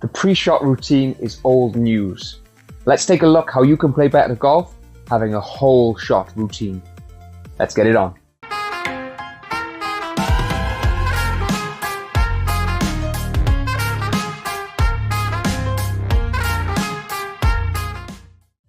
The pre-shot routine is old news. Let's take a look how you can play better golf having a whole shot routine. Let's get it on.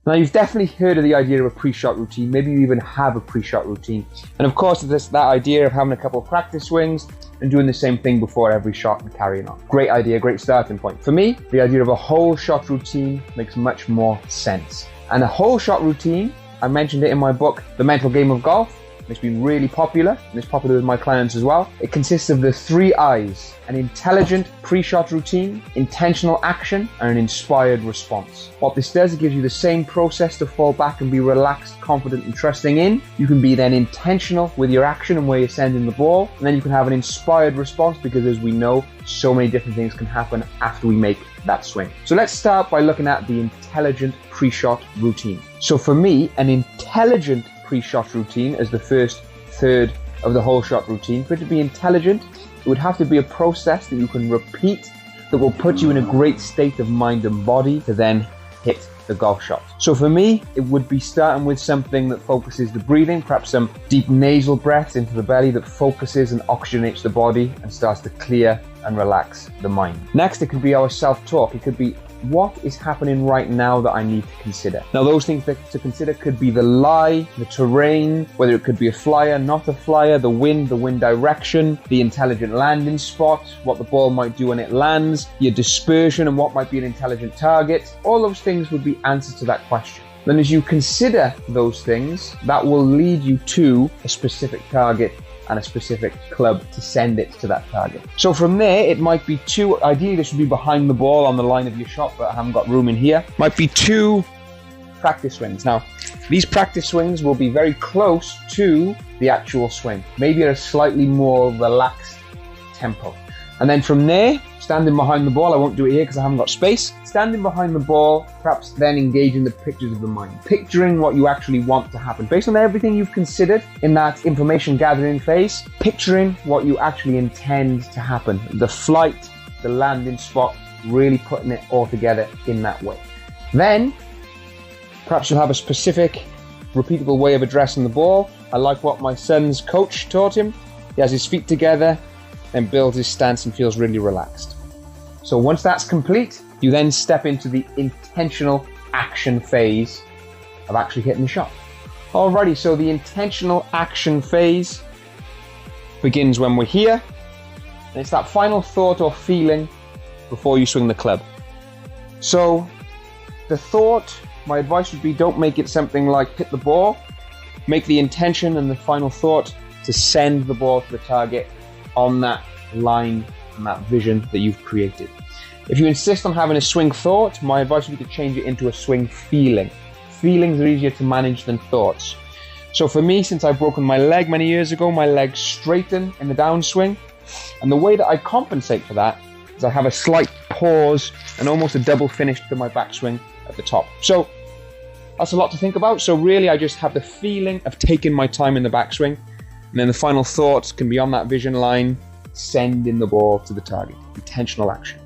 Now, you've definitely heard of the idea of a pre-shot routine. Maybe you even have a pre-shot routine. And of course, there's that idea of having a couple of practice swings and doing the same thing before every shot and carrying on. Great idea, great starting point. For me, the idea of a whole shot routine makes much more sense. And a whole shot routine, I mentioned it in my book, The Mental Game of Golf. It's been really popular, and it's popular with my clients as well. It consists of the 3 I's: an intelligent pre-shot routine, intentional action, and an inspired response. What this does, it gives you the same process to fall back and be relaxed, confident, and trusting in. You can be then intentional with your action and where you're sending the ball, and then you can have an inspired response because, as we know, so many different things can happen after we make that swing. So let's start by looking at the intelligent pre-shot routine. So for me, an intelligent pre-shot routine as the first third of the whole shot routine. For it to be intelligent, it would have to be a process that you can repeat that will put you in a great state of mind and body to then hit the golf shot. So for me, it would be starting with something that focuses the breathing, perhaps some deep nasal breaths into the belly that focuses and oxygenates the body and starts to clear and relax the mind. Next, it could be our self-talk. It could be, what is happening right now that I need to consider? Now, those things to consider could be the lie, the terrain, whether it could be a flyer, not a flyer, the wind direction, the intelligent landing spot, what the ball might do when it lands, your dispersion and what might be an intelligent target. All those things would be answers to that question. Then as you consider those things, that will lead you to a specific target and a specific club to send it to that target. So from there, it might be 2, ideally this would be behind the ball on the line of your shot, but I haven't got room in here. Might be 2 practice swings. Now, these practice swings will be very close to the actual swing, maybe at a slightly more relaxed tempo. And then from there, standing behind the ball, I won't do it here because I haven't got space. Standing behind the ball, perhaps then engaging the pictures of the mind. Picturing what you actually want to happen. Based on everything you've considered in that information gathering phase, picturing what you actually intend to happen. The flight, the landing spot, really putting it all together in that way. Then, perhaps you'll have a specific, repeatable way of addressing the ball. I like what my son's coach taught him. He has his feet together and builds his stance and feels really relaxed. So once that's complete, you then step into the intentional action phase of actually hitting the shot. Alrighty, so the intentional action phase begins when we're here, and it's that final thought or feeling before you swing the club. So the thought, my advice would be, don't make it something like hit the ball. Make the intention and the final thought to send the ball to the target on that line and that vision that you've created. If you insist on having a swing thought, my advice would be to change it into a swing feeling. Feelings are easier to manage than thoughts. So for me, since I've broken my leg many years ago, my legs straighten in the downswing. And the way that I compensate for that is I have a slight pause and almost a double finish to my backswing at the top. So that's a lot to think about. So really, I just have the feeling of taking my time in the backswing. And then the final thoughts can be on that vision line, sending the ball to the target. Intentional action.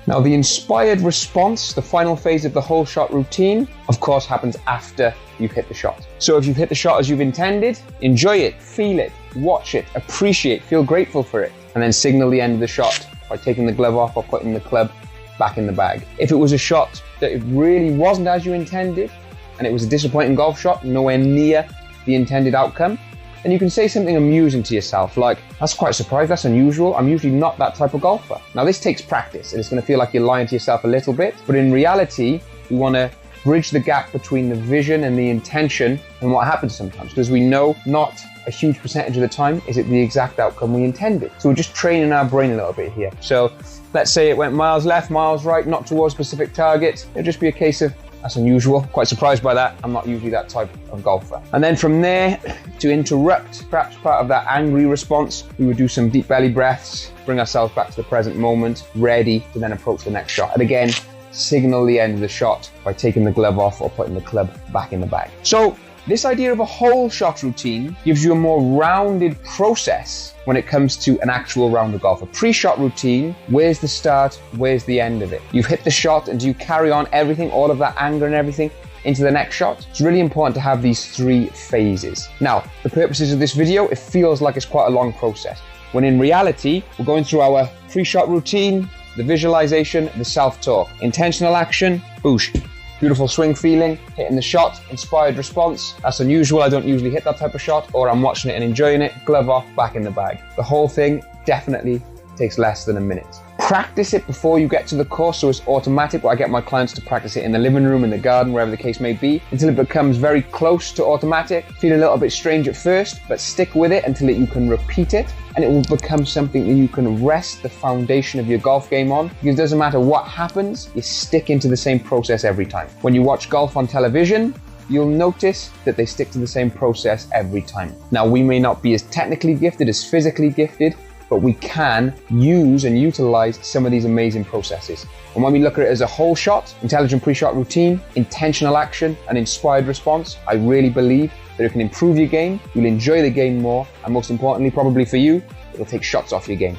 Now, the inspired response, the final phase of the whole shot routine, of course, happens after you've hit the shot. So if you've hit the shot as you've intended, enjoy it, feel it, watch it, appreciate, feel grateful for it, and then signal the end of the shot by taking the glove off or putting the club back in the bag. If it was a shot that it really wasn't as you intended, and it was a disappointing golf shot, nowhere near the intended outcome, then you can say something amusing to yourself like, that's quite a surprise, that's unusual, I'm usually not that type of golfer. Now this takes practice and it's going to feel like you're lying to yourself a little bit, but in reality, we want to bridge the gap between the vision and the intention and what happens sometimes, because we know not a huge percentage of the time is it the exact outcome we intended. So we're just training our brain a little bit here. So let's say it went miles left, miles right, not towards a specific target. It'll just be a case of, that's unusual, quite surprised by that. I'm not usually that type of golfer. And then from there, to interrupt perhaps part of that angry response, we would do some deep belly breaths, bring ourselves back to the present moment, ready to then approach the next shot. And again, signal the end of the shot by taking the glove off or putting the club back in the bag. So This idea of a whole shot routine gives you a more rounded process when it comes to an actual round of golf. A pre-shot routine, where's the start, where's the end of it? You've hit the shot, and do you carry on everything, all of that anger and everything, into the next shot? It's really important to have these 3 phases. Now, for the purposes of this video, it feels like it's quite a long process, when in reality, we're going through our pre-shot routine, the visualization, the self-talk, intentional action, boosh. Beautiful swing feeling, hitting the shot, inspired response. That's unusual, I don't usually hit that type of shot, or I'm watching it and enjoying it, glove off, back in the bag. The whole thing definitely takes less than a minute. Practice it before you get to the course so it's automatic. I get my clients to practice it in the living room, in the garden, wherever the case may be, until it becomes very close to automatic. Feel a little bit strange at first, but stick with it until you can repeat it, and it will become something that you can rest the foundation of your golf game on. Because it doesn't matter what happens, you stick into the same process every time. When you watch golf on television, you'll notice that they stick to the same process every time. Now, we may not be as technically gifted, as physically gifted, but we can use and utilize some of these amazing processes. And when we look at it as a whole shot, intelligent pre-shot routine, intentional action, and inspired response, I really believe that it can improve your game, you'll enjoy the game more, and most importantly, probably for you, it'll take shots off your game.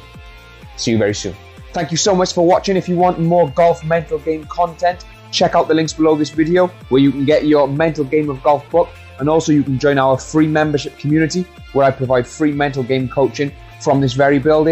See you very soon. Thank you so much for watching. If you want more golf mental game content, check out the links below this video where you can get your mental game of golf book, and also you can join our free membership community where I provide free mental game coaching from this very building.